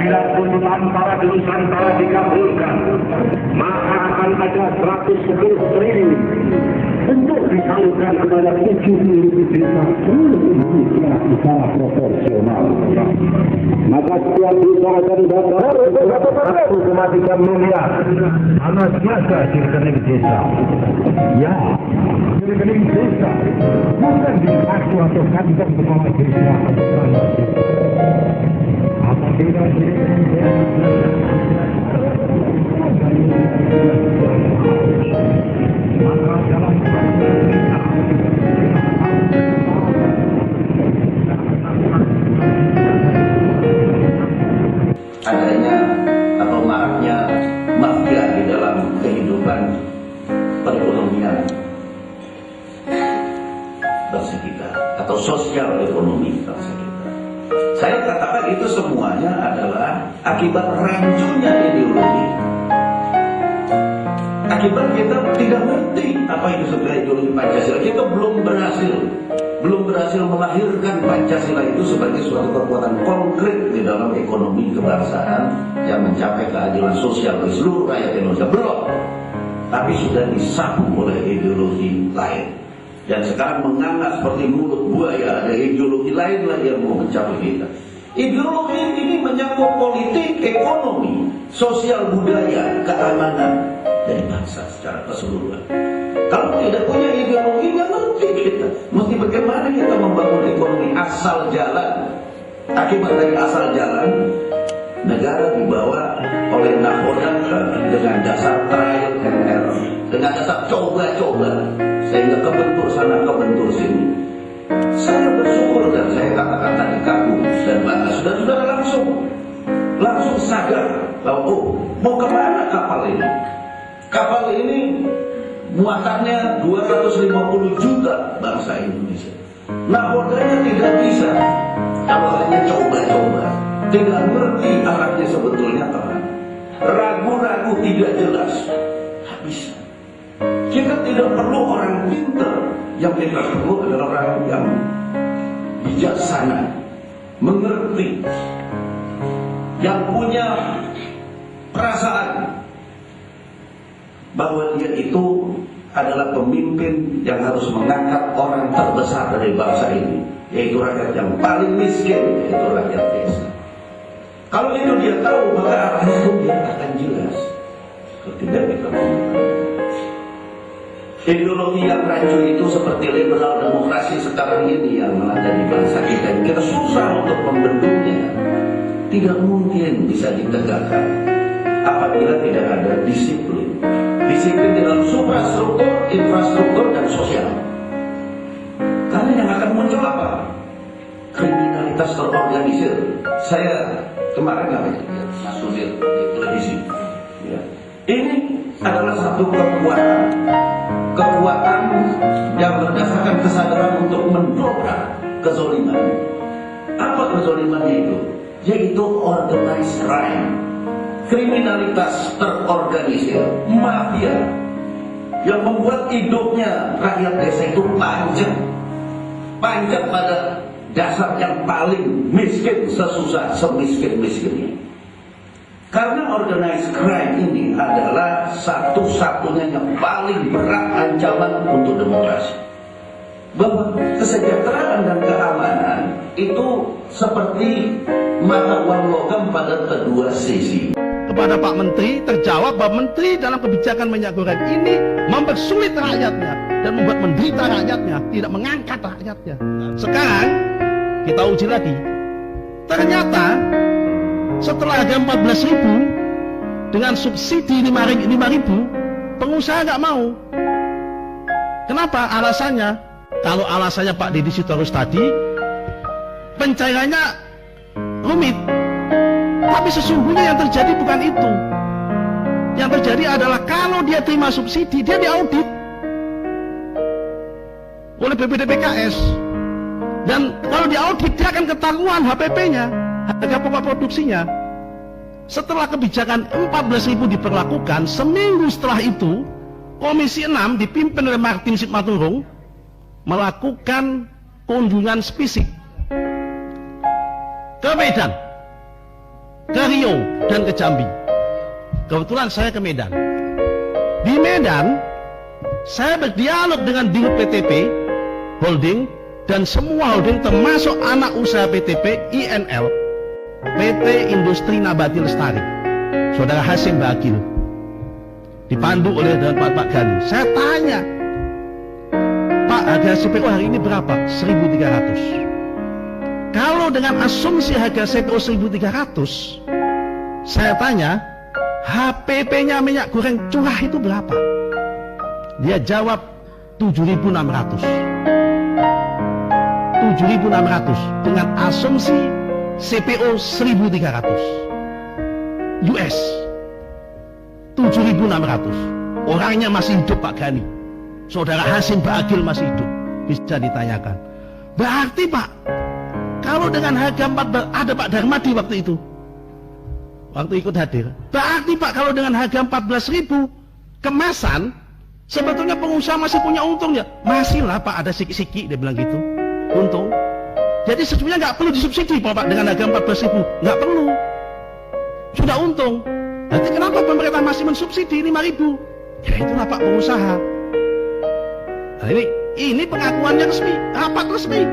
apabila tuntutan para di Nusantara dikabulkan, maka akan ada 110 triliun untuk disalurkan kepada 70.000 desa seluruh Indonesia secara proporsional. Maka setiap desa akan dapat 1,3 miliar anak biasa di rekening desa. Ya, di rekening desa, bukan di kartu atau kantong kepala desa. Apabila di rekening desa maka dalam adanya atau maraknya mafia di dalam kehidupan perekonomian bangsa kita atau sosial ekonomi bangsa kita. Saya katakan itu semuanya adalah akibat rancunya ideologi. Akibat kita tidak ngerti apa itu sebenarnya ideologi Pancasila. Kita belum berhasil melahirkan Pancasila itu sebagai suatu kekuatan konkret di dalam ekonomi kebangsaan yang mencapai keadilan sosial di seluruh rakyat Indonesia. Belum, tapi sudah disapu oleh ideologi lain. Dan sekarang menganga seperti mulut buaya, ada ideologi lain lagi yang mau mencapai kita. Ideologi ini menyangkut politik, ekonomi, sosial, budaya, keamanan dari bangsa secara keseluruhan. Kalau tidak punya ideologi, nggak ngerti kita. Mesti bagaimana kita membangun ekonomi asal jalan. Akibat dari asal jalan, negara dibawa oleh nakoda dengan dasar trial and error, dengan dasar coba-coba, sehingga kebentur sana, kebentur sini. Saya bersyukur dan saya katakan tadi kaku dan bangga, saudara-saudara langsung sadar bahwa mau kemana kapal ini? Kapal ini muatannya 250 juta bangsa Indonesia. Nakodanya tidak bisa kalau hanya coba-coba, tidak ngerti arahnya sebetulnya kemana, ragu-ragu, tidak jelas, tak bisa. Kita tidak perlu orang pintar, yang kita perlu adalah orang yang bijaksana, mengerti, yang punya perasaan bahwa dia itu adalah pemimpin yang harus mengangkat orang terbesar dari bangsa ini, yaitu rakyat yang paling miskin, yaitu rakyat desa. Kalau itu dia tahu, maka arahnya itu dia akan jelas. Ketika kita ideologi yang rancu itu seperti liberal demokrasi sekarang ini yang melanda di bangsa kita, kita susah untuk membendungnya. Tidak mungkin bisa ditegakkan apabila tidak ada disiplin di dalam suprastruktur, infrastruktur, dan sosial. Karena yang akan muncul apa? Kriminalitas terorganisir. Saya kemarin lihat Mas Sudir di televisi. Ya. Ini adalah satu kekuatan yang berdasarkan kesadaran untuk mendobrak kezoliman. Apa kezolimannya itu? Yaitu organized crime, kriminalitas terorganisir, mafia, yang membuat hidupnya rakyat desa itu panjang pada dasar yang paling miskin, sesusah, semiskin-miskinnya. Karena organized crime ini adalah satu-satunya yang paling berat ancaman untuk demokrasi. Bahwa kesejahteraan dan keamanan itu seperti mata uang logam pada kedua sisi. Kepada Pak Menteri terjawab bahwa Menteri dalam kebijakan minyak goreng ini mempersulit rakyatnya dan membuat menderita rakyatnya, tidak mengangkat rakyatnya. Sekarang kita uji lagi. Ternyata setelah harga 14.000 dengan subsidi 5.000, pengusaha nggak mau. Kenapa? Alasannya, kalau alasannya Pak Deddy Sitorus tadi, pencairannya rumit. Tapi sesungguhnya yang terjadi bukan itu. Yang terjadi adalah kalau dia terima subsidi, dia diaudit oleh BPDPKS. Dan kalau diaudit, dia akan ketahuan HPP-nya, harga pokok produksinya. Setelah kebijakan 14.000 diberlakukan, seminggu setelah itu, Komisi 6 dipimpin oleh Martin Simatulung melakukan kunjungan spesifik ke Medan. ke Riau dan ke Jambi. Kebetulan saya ke Medan. Di Medan, saya berdialog dengan Dirut PTP Holding dan semua holding termasuk anak usaha PTP INL, PT Industri Nabati Lestari, Saudara Hasim Bakil, dipandu oleh Pak Gani. Saya tanya, Pak, harga CPO hari ini berapa? 1.300. Kalau dengan asumsi harga CPO 1.300, saya tanya, HPP-nya minyak goreng curah itu berapa? Dia jawab 7.600. 7.600 dengan asumsi CPO 1.300 US. 7.600. Orangnya masih hidup, Pak Gani. Saudara Hasim Bakil masih hidup. Bisa ditanyakan. Berarti Pak, kalau dengan harga 14, ada Pak Darmadi waktu itu, waktu ikut hadir. Berarti Pak, kalau dengan harga 14.000 kemasan, sebetulnya pengusaha masih punya untung ya? Masih lah Pak, ada siki-siki, dia bilang gitu, untung. Jadi sebetulnya nggak perlu disubsidi Pak dengan harga 14.000, nggak perlu, sudah untung. Nanti kenapa pemerintah masih mensubsidi 5.000? Ya itulah Pak pengusaha. Nah ini pengakuannya resmi, rapat resmi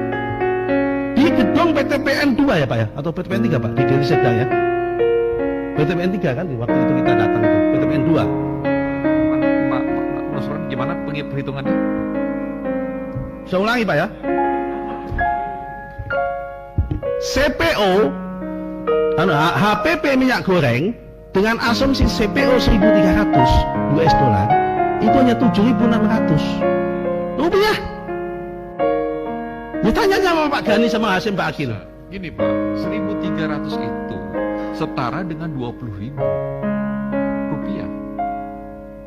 di gedung PTPN 2 ya Pak ya, atau PTPN 3 Pak, di Deli Serdang ya. PTPN 3 kan, waktu itu kita datang itu PTPN 2. Mas Ron, gimana perhitungannya? Saya ulangi Pak ya. CPO HPP minyak goreng dengan asumsi CPO 1.300 US dollar itu hanya 7.600 rupiah. Ditanya sama Pak Gani sama Hasim Bakil. Gini Pak, 1.300 itu setara dengan 20.000 rupiah.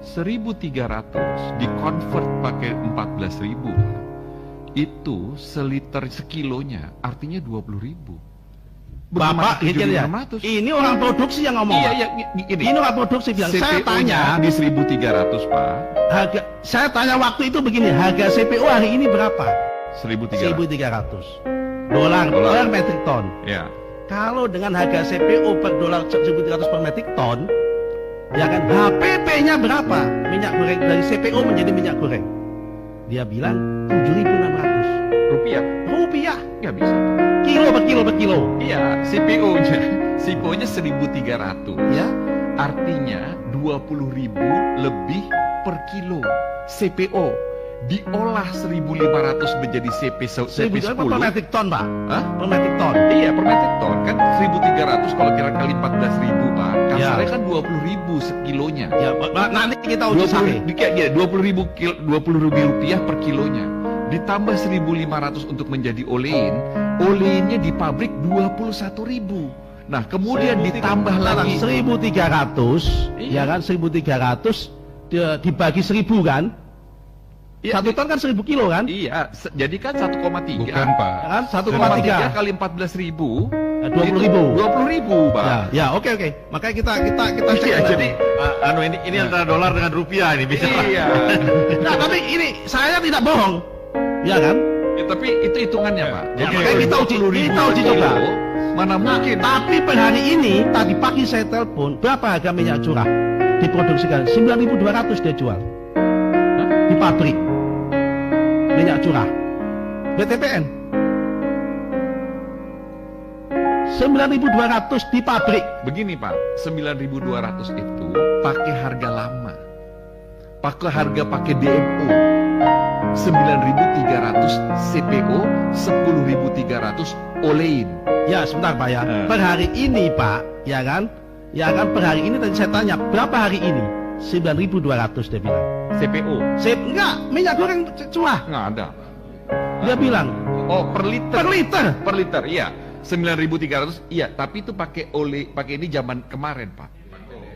1.300 dikonvert pakai 14.000, itu seliter sekilonya artinya 20.000. Bapak, ini orang produksi yang ngomong. Iya, ini orang produksi bilang. Saya tanya di 1.300 Pak. Saya tanya waktu itu begini, harga CPO hari ini berapa? 1.300 dolar per metric ton. Ya. Kalau dengan harga CPO per dolar 1.300 per metric ton, ya kan HPP-nya berapa? Minyak goreng dari CPO menjadi minyak goreng. Dia bilang 7.600 rupiah. Nggak bisa Pak. Kilo per kilo. Iya, CPO-nya 1.300. Ya. Artinya 20.000 lebih per kilo. CPO diolah 1.500 menjadi CP10. Per metric ton Pak. Hah? Per metric ton. Iya, per metric ton kan 1.300 kalau kira kali 14.000 Pak. Kasarnya kan 20.000 sekilonya. Ya, nanti kita uji sampai. 20.000 rupiah per kilonya. Ditambah 1.500 untuk menjadi olein. Oleinnya di pabrik 21.000. Nah, kemudian ditambah lagi 1.300, iya. ya kan 1.300 dibagi 1.000 kan? Iya, 1 ton kan 1.000 kilo kan? Iya, jadi kan 1,3. Bukan Pak. Ya kan 1,3 1,3 kali 14.000. 20.000. 20.000 Pak. Ya, oke. Makanya kita cek. Iya, lagi. jadi ini antara dolar dengan rupiah ini bisa. Iya. Nah, tapi ini saya tidak bohong. Ya kan? Ya, tapi itu hitungannya Pak. Ya, makanya kita uji coba. Mana mungkin. Tapi per hari ini tadi pagi saya telepon, berapa harga minyak curah diproduksikan? 9.200 dia jual. Di pabrik minyak curah BTPN 9.200 di pabrik. Begini Pak, 9.200 itu pakai harga lama, pakai DMO. 9.300 CPO, 10.300 olein. Ya sebentar Pak ya. Per hari ini Pak, ya kan per hari ini tadi saya tanya berapa hari ini? 9.200 dia bilang. CPO? Enggak, minyak goreng curah. Nggak ada. Dia bilang. Oh, per liter. Per liter, iya. 9.300, iya. Tapi itu pakai ini zaman kemarin Pak.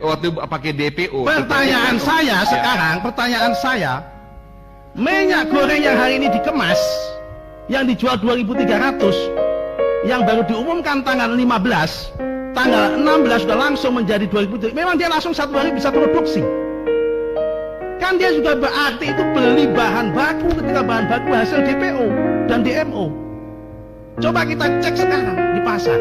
Waktu pakai DPO. Pertanyaan saya sekarang, minyak goreng yang hari ini dikemas, yang dijual 2.300, yang baru diumumkan tanggal 15, tanggal 16 sudah langsung menjadi 2.000. Memang dia langsung 1 hari bisa produksi. Kan dia juga berarti itu beli bahan baku ketika bahan baku hasil DPO dan DMO. Coba kita cek sekarang di pasar.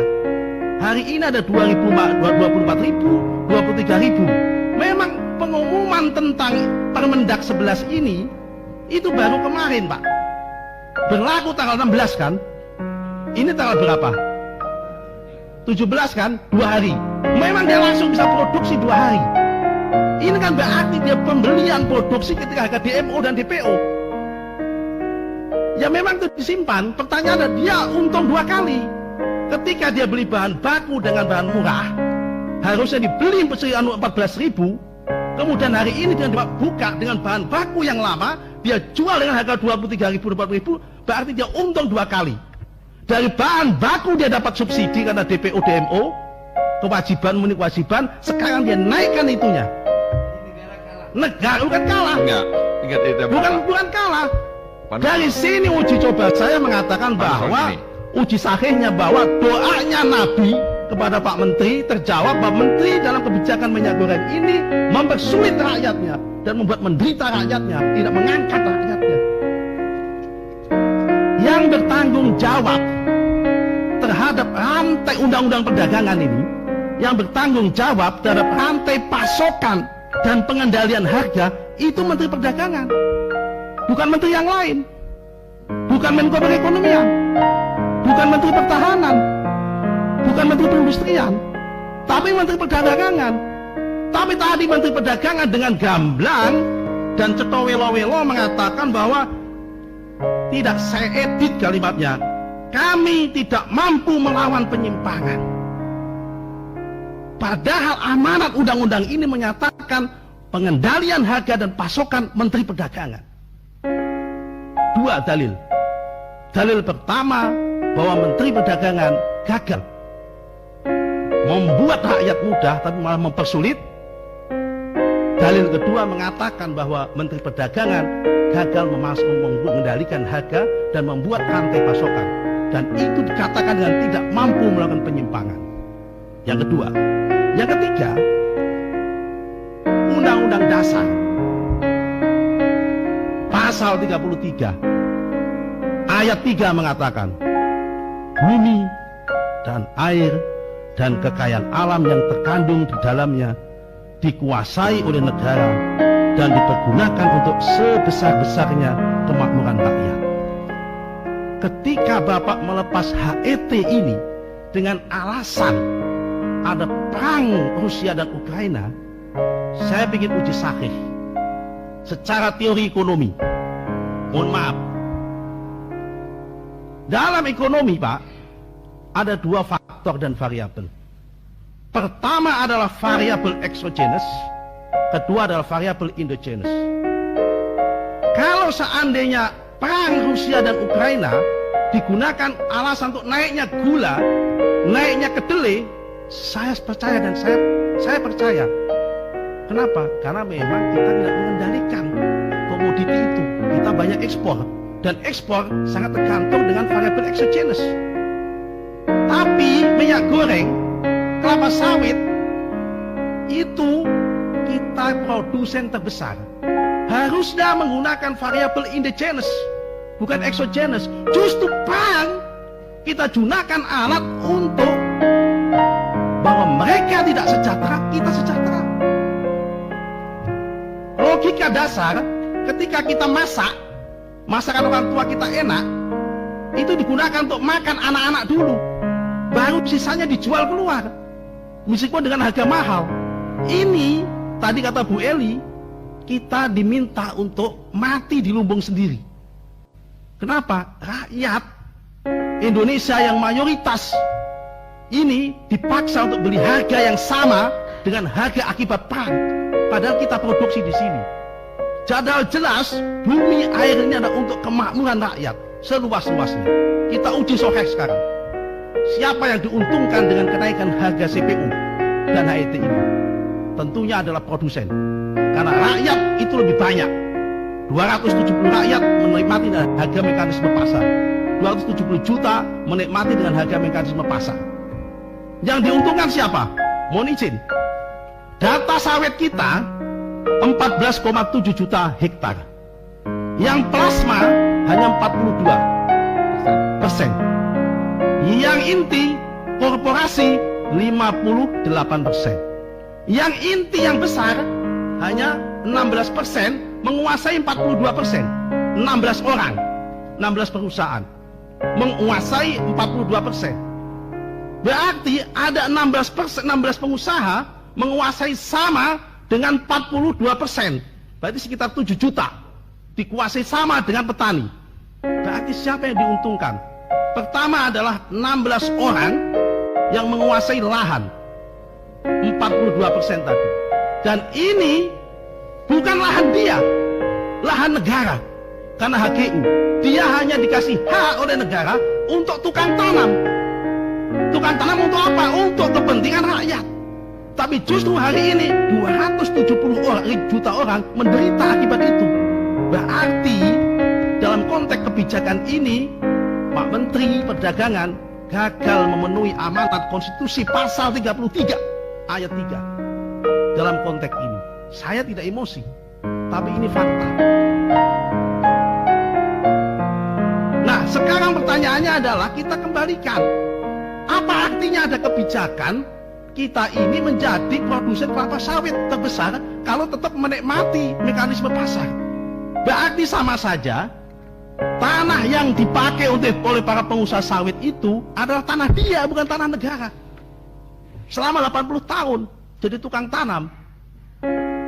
Hari ini ada 24.000, 23.000. Memang pengumuman tentang Permendak 11 ini itu baru kemarin, Pak. Berlaku tanggal 16 kan? Ini tanggal berapa? 17 kan? 2 hari. Memang dia langsung bisa produksi 2 hari. Ini kan berarti dia pembelian produksi ketika harga DMO dan DPO. Ya memang itu disimpan. Pertanyaannya dia untung 2 kali. Ketika dia beli bahan baku dengan bahan murah, harusnya dibeli 14.000. Kemudian hari ini dia buka dengan bahan baku yang lama, dia jual dengan harga 23.000, 24.000, berarti dia untung 2 kali. Dari bahan baku dia dapat subsidi karena DPO DMO, kewajiban memenuhi kewajiban, sekarang dia naikkan itunya. Negara bukan kalah. Bukan kalah. Dari sini uji coba saya mengatakan bahwa uji sahihnya bahwa doanya Nabi kepada Pak Menteri terjawab bahwa Menteri dalam kebijakan minyak goreng ini mempersulit rakyatnya dan membuat menderita rakyatnya, tidak mengangkat rakyatnya. Yang bertanggung jawab terhadap rantai undang-undang perdagangan ini, yang bertanggung jawab terhadap rantai pasokan dan pengendalian harga, itu Menteri Perdagangan, bukan menteri yang lain, bukan Menko Perekonomian, bukan Menteri Pertahanan, bukan Menteri Perindustrian, tapi Menteri Perdagangan. Tapi tadi Menteri Perdagangan dengan gamblang dan cetowelo-welo mengatakan bahwa tidak, saya edit kalimatnya, kami tidak mampu melawan penyimpangan. Padahal amanat undang-undang ini menyatakan pengendalian harga dan pasokan Menteri Perdagangan. 2 dalil. Dalil pertama bahwa Menteri Perdagangan gagal, membuat rakyat mudah tapi malah mempersulit. Dalil kedua mengatakan bahwa Menteri Perdagangan gagal mengendalikan harga dan membuat rantai pasokan, dan itu dikatakan dengan tidak mampu melakukan penyimpangan. Yang kedua. Yang ketiga, Undang-Undang Dasar pasal 33 ayat 3 mengatakan bumi dan air dan kekayaan alam yang terkandung di dalamnya dikuasai oleh negara dan dipergunakan untuk sebesar-besarnya kemakmuran rakyat. Ketika Bapak melepas HET ini dengan alasan ada perang Rusia dan Ukraina, saya ingin uji sahih secara teori ekonomi. Mohon maaf, dalam ekonomi Pak ada 2 faktor dan variabel. Pertama adalah variabel exogenous, kedua adalah variabel endogenous. Kalau seandainya perang Rusia dan Ukraina digunakan alasan untuk naiknya gula, naiknya kedelai, saya percaya dan saya percaya. Kenapa? Karena memang kita tidak mengendalikan komoditi itu. Kita banyak ekspor, dan ekspor sangat tergantung dengan variabel exogenous. Tapi minyak goreng, kelapa sawit, itu kita produsen terbesar. Harusnya menggunakan variabel endogenous, bukan exogenous. Justru perang kita gunakan alat untuk bahwa mereka tidak sejahtera, kita sejahtera. Logika dasar, ketika kita masakan orang tua kita enak, itu digunakan untuk makan anak-anak dulu, baru sisanya dijual keluar, meskipun dengan harga mahal. Ini, tadi kata Bu Eli, kita diminta untuk mati di lumbung sendiri. Kenapa? Rakyat Indonesia yang mayoritas ini dipaksa untuk beli harga yang sama dengan harga akibat perang, padahal kita produksi di sini. Jadal jelas bumi air ini adalah untuk kemakmuran rakyat seluas-luasnya. Kita uji sokeh sekarang. Siapa yang diuntungkan dengan kenaikan harga CPU dan HET ini? Tentunya adalah produsen, karena rakyat itu lebih banyak. 270 rakyat menikmati dengan harga mekanisme pasar, 270 juta menikmati dengan harga mekanisme pasar. Yang diuntungkan siapa? Mohon izin, data sawit kita 14,7 juta hektar, yang plasma hanya 42%, yang inti korporasi 58%. Yang inti yang besar hanya 16% menguasai 42%. 16 orang, 16 perusahaan menguasai 42%. Berarti ada 16 pengusaha menguasai sama dengan 42%. Berarti sekitar 7 juta dikuasai sama dengan petani. Berarti siapa yang diuntungkan? Pertama adalah 16 orang yang menguasai lahan 42% tadi. Dan ini bukan lahan dia, lahan negara. Karena HGU, dia hanya dikasih hak oleh negara untuk tukang tanam. Tukang tanam untuk apa? Untuk kepentingan rakyat. Tapi justru hari ini 270 juta orang menderita akibat itu. Berarti dalam konteks kebijakan ini, Pak Menteri Perdagangan gagal memenuhi amanat konstitusi pasal 33 ayat 3. Dalam konteks ini, saya tidak emosi, tapi ini fakta. Nah, sekarang pertanyaannya adalah kita kembalikan. Apa artinya ada kebijakan kita ini menjadi produsen kelapa sawit terbesar kalau tetap menikmati mekanisme pasar? Berarti sama saja tanah yang dipakai oleh para pengusaha sawit itu adalah tanah dia, bukan tanah negara. Selama 80 tahun jadi tukang tanam.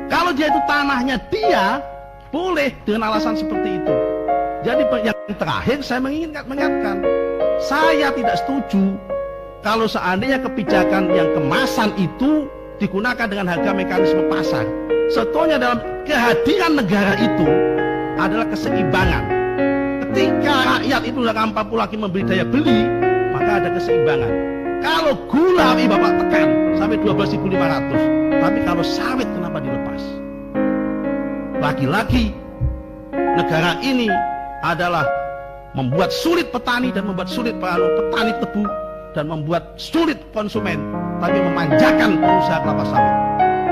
Kalau dia itu tanahnya dia, boleh dengan alasan seperti itu. Jadi yang terakhir saya mengingatkan, saya tidak setuju kalau seandainya kebijakan yang kemasan itu digunakan dengan harga mekanisme pasar. Sebetulnya dalam kehadiran negara itu adalah keseimbangan. Ketika rakyat itu sudah mampu lagi membeli daya beli, maka ada keseimbangan. Kalau gula Bapak tekan sampai 12.500, tapi kalau sawit kenapa dilepas? Lagi-lagi negara ini adalah membuat sulit petani dan membuat sulit petani tebu dan membuat sulit konsumen, tapi memanjakan pengusaha kelapa sawit.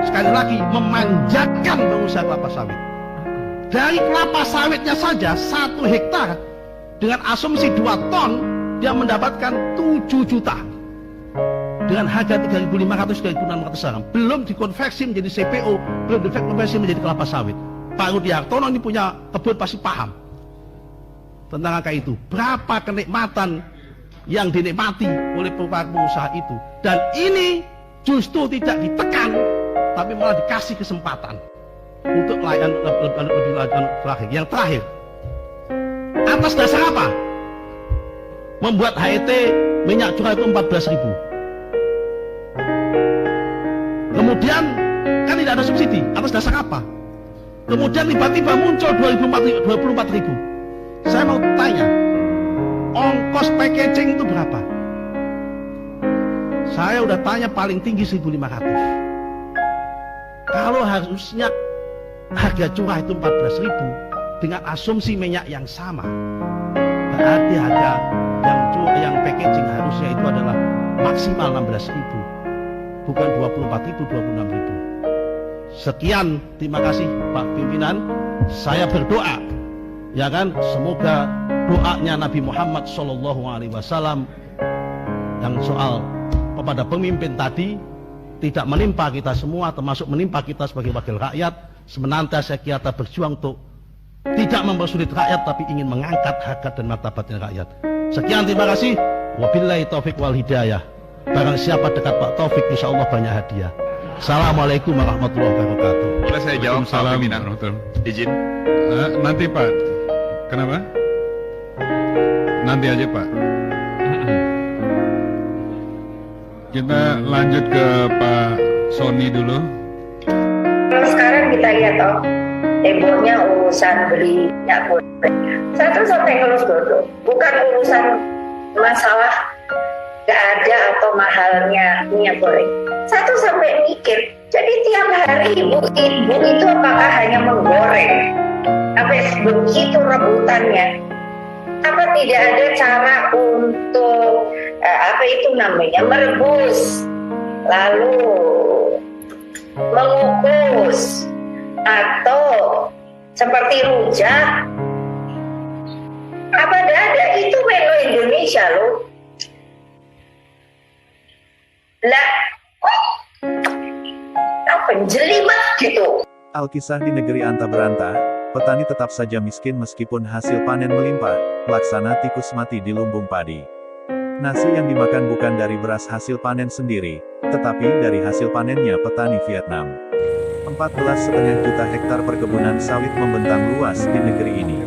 Sekali lagi, memanjakan pengusaha kelapa sawit. Dari kelapa sawitnya saja 1 hektar dengan asumsi 2 ton dia mendapatkan 7 juta dengan harga 3.500 3.600 sekarang. Belum dikonversi menjadi CPO, belum dikonversi menjadi kelapa sawit. Pak Rudi Hartono ini punya kebun pasti paham tentang angka itu. Berapa kenikmatan yang dinikmati oleh para pengusaha itu. Dan ini justru tidak ditekan, tapi malah dikasih kesempatan untuk layan lebih terakhir. Yang terakhir, atas dasar apa? Membuat HET minyak curah itu 14.000. Kemudian kan tidak ada subsidi. Atas dasar apa? Kemudian tiba-tiba muncul 24.000. Saya mau tanya, ongkos packaging itu berapa? Saya udah tanya paling tinggi 1.500. Kalau harusnya harga curah itu 14.000 dengan asumsi minyak yang sama, berarti harga yang packaging harusnya itu adalah maksimal 16.000, bukan 24.000, 26.000. Sekian, terima kasih Pak Pimpinan. Saya berdoa, ya kan, semoga doanya Nabi Muhammad SAW yang soal kepada pemimpin tadi tidak menimpa kita semua, termasuk menimpa kita sebagai wakil rakyat. Senantiasa kita berjuang untuk tidak mempersulit rakyat, tapi ingin mengangkat harkat dan martabatnya rakyat. Sekian, terima kasih. Wabillahi taufik wal hidayah. Barang siapa dekat Pak Taufik, insya Allah banyak hadiah. Assalamualaikum warahmatullahi wabarakatuh. Boleh saya jawab Pak Pimpinan? Izin. Nanti Pak. Kenapa? Nanti aja Pak. Kita lanjut ke Pak Sony dulu. Kalau sekarang kita lihat hebohnya urusan beli minyak goreng. Satu sampai ngelus dulu, bukan urusan masalah gak ada atau mahalnya minyak goreng. Satu sampai mikir, jadi tiap hari ibu itu apakah hanya menggoreng? Sampai begitu rebutannya. Apa tidak ada cara untuk merebus, lalu mengukus, atau seperti rujak? Apa ada itu menu Indonesia loh? Lah, apa jelimet gitu. Alkisah di negeri anta berantah, petani tetap saja miskin meskipun hasil panen melimpah, laksana tikus mati di lumbung padi. Nasi yang dimakan bukan dari beras hasil panen sendiri, tetapi dari hasil panennya petani Vietnam. 14,5 juta hektar perkebunan sawit membentang luas di negeri ini.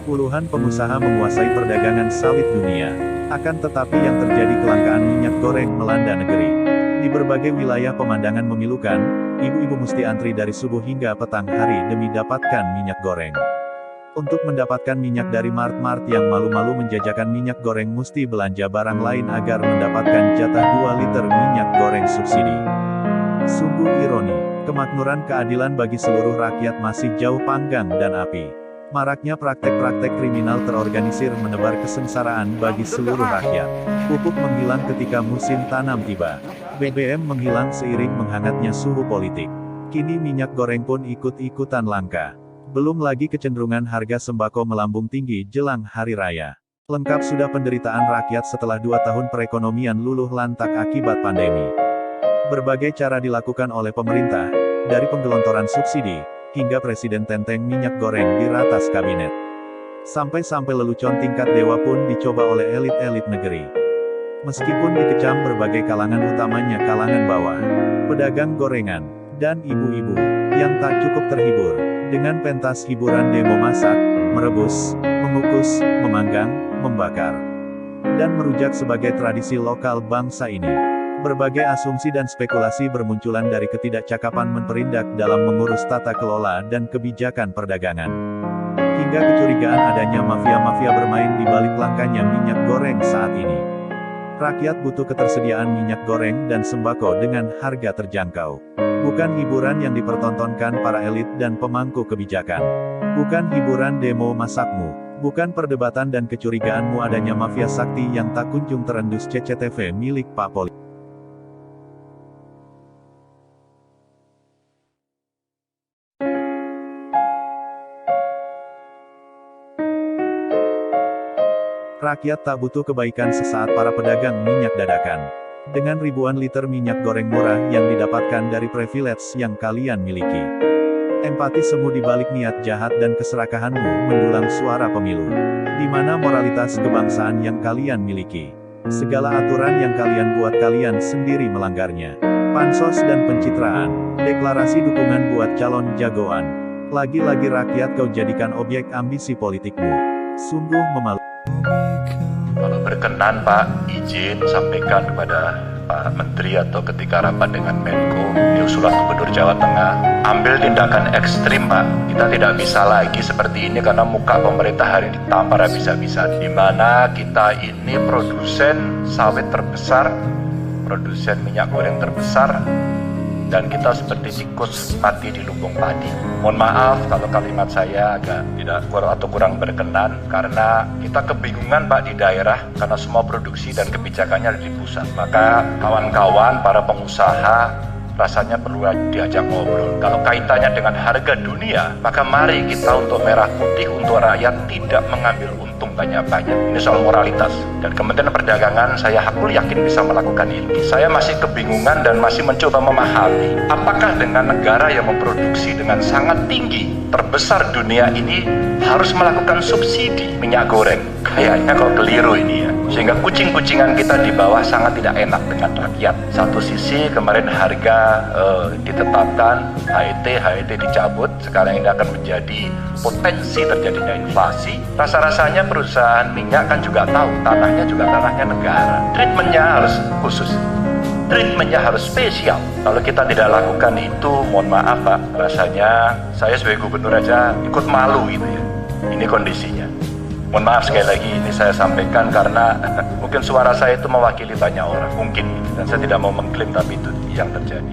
Puluhan pengusaha menguasai perdagangan sawit dunia. Akan tetapi yang terjadi kelangkaan minyak goreng melanda negeri. Di berbagai wilayah pemandangan memilukan, ibu-ibu mesti antri dari subuh hingga petang hari demi dapatkan minyak goreng. Untuk mendapatkan minyak dari mart-mart yang malu-malu menjajakan minyak goreng mesti belanja barang lain agar mendapatkan jatah 2 liter minyak goreng subsidi. Sungguh ironi. Kemakmuran keadilan bagi seluruh rakyat masih jauh panggang dan api. Maraknya praktek-praktek kriminal terorganisir menebar kesengsaraan bagi seluruh rakyat. Pupuk menghilang ketika musim tanam tiba. BBM menghilang seiring menghangatnya suhu politik. Kini minyak goreng pun ikut-ikutan langka. Belum lagi kecenderungan harga sembako melambung tinggi jelang hari raya. Lengkap sudah penderitaan rakyat setelah 2 tahun perekonomian luluh lantak akibat pandemi. Berbagai cara dilakukan oleh pemerintah, dari penggelontoran subsidi, hingga presiden tenteng minyak goreng di ratas kabinet. Sampai-sampai lelucon tingkat dewa pun dicoba oleh elit-elit negeri. Meskipun dikecam berbagai kalangan utamanya kalangan bawah, pedagang gorengan, dan ibu-ibu, yang tak cukup terhibur, dengan pentas hiburan demo masak, merebus, mengukus, memanggang, membakar, dan merujak sebagai tradisi lokal bangsa ini. Berbagai asumsi dan spekulasi bermunculan dari ketidakcakapan Menperindak dalam mengurus tata kelola dan kebijakan perdagangan. Hingga kecurigaan adanya mafia-mafia bermain di balik langkanya minyak goreng saat ini. Rakyat butuh ketersediaan minyak goreng dan sembako dengan harga terjangkau. Bukan hiburan yang dipertontonkan para elit dan pemangku kebijakan. Bukan hiburan demo masakmu. Bukan perdebatan dan kecurigaanmu adanya mafia sakti yang tak kunjung terendus CCTV milik Pak Poli. Rakyat tak butuh kebaikan sesaat para pedagang minyak dadakan. Dengan ribuan liter minyak goreng murah yang didapatkan dari privilege yang kalian miliki. Empati semu di balik niat jahat dan keserakahanmu mendulang suara pemilu. Di mana moralitas kebangsaan yang kalian miliki? Segala aturan yang kalian buat kalian sendiri melanggarnya. Pansos dan pencitraan. Deklarasi dukungan buat calon jagoan. Lagi-lagi rakyat kau jadikan objek ambisi politikmu. Sungguh memalukan. Kalau berkenan Pak, izin sampaikan kepada Pak Menteri atau ketika rapat dengan Menko, ini usulan Gubernur Jawa Tengah, ambil tindakan ekstrim Pak. Kita tidak bisa lagi seperti ini karena muka pemerintah hari ini tampar habis-habisan. Di mana kita ini produsen sawit terbesar, produsen minyak goreng terbesar, dan kita seperti tikus mati di lumbung padi. Mohon maaf kalau kalimat saya agak tidak kurang berkenan, karena kita kebingungan Pak di daerah, karena semua produksi dan kebijakannya ada di pusat. Maka kawan-kawan, para pengusaha, rasanya perlu diajak ngobrol. Kalau kaitannya dengan harga dunia, maka mari kita untuk merah putih, untuk rakyat tidak mengambil untung banyak-banyak. Ini soal moralitas. Dan Kementerian Perdagangan saya hakul yakin bisa melakukan ini. Saya masih kebingungan dan masih mencoba memahami, apakah dengan negara yang memproduksi dengan sangat tinggi, terbesar dunia ini, harus melakukan subsidi minyak goreng? Kayaknya kok keliru ini ya. Sehingga kucing-kucingan kita di bawah sangat tidak enak dengan rakyat. Satu sisi kemarin harga ditetapkan, HET dicabut, sekarang ini akan menjadi potensi terjadinya inflasi. Rasa-rasanya perusahaan minyak kan juga tahu, tanahnya juga tanahnya negara. Treatmentnya harus khusus, treatmentnya harus spesial. Kalau kita tidak lakukan itu, mohon maaf Pak, rasanya saya sebagai gubernur aja ikut malu gitu ya. Ini kondisinya. Mohon maaf sekali lagi, ini saya sampaikan karena mungkin suara saya itu mewakili banyak orang, mungkin. Dan saya tidak mau mengklaim, tapi itu yang terjadi.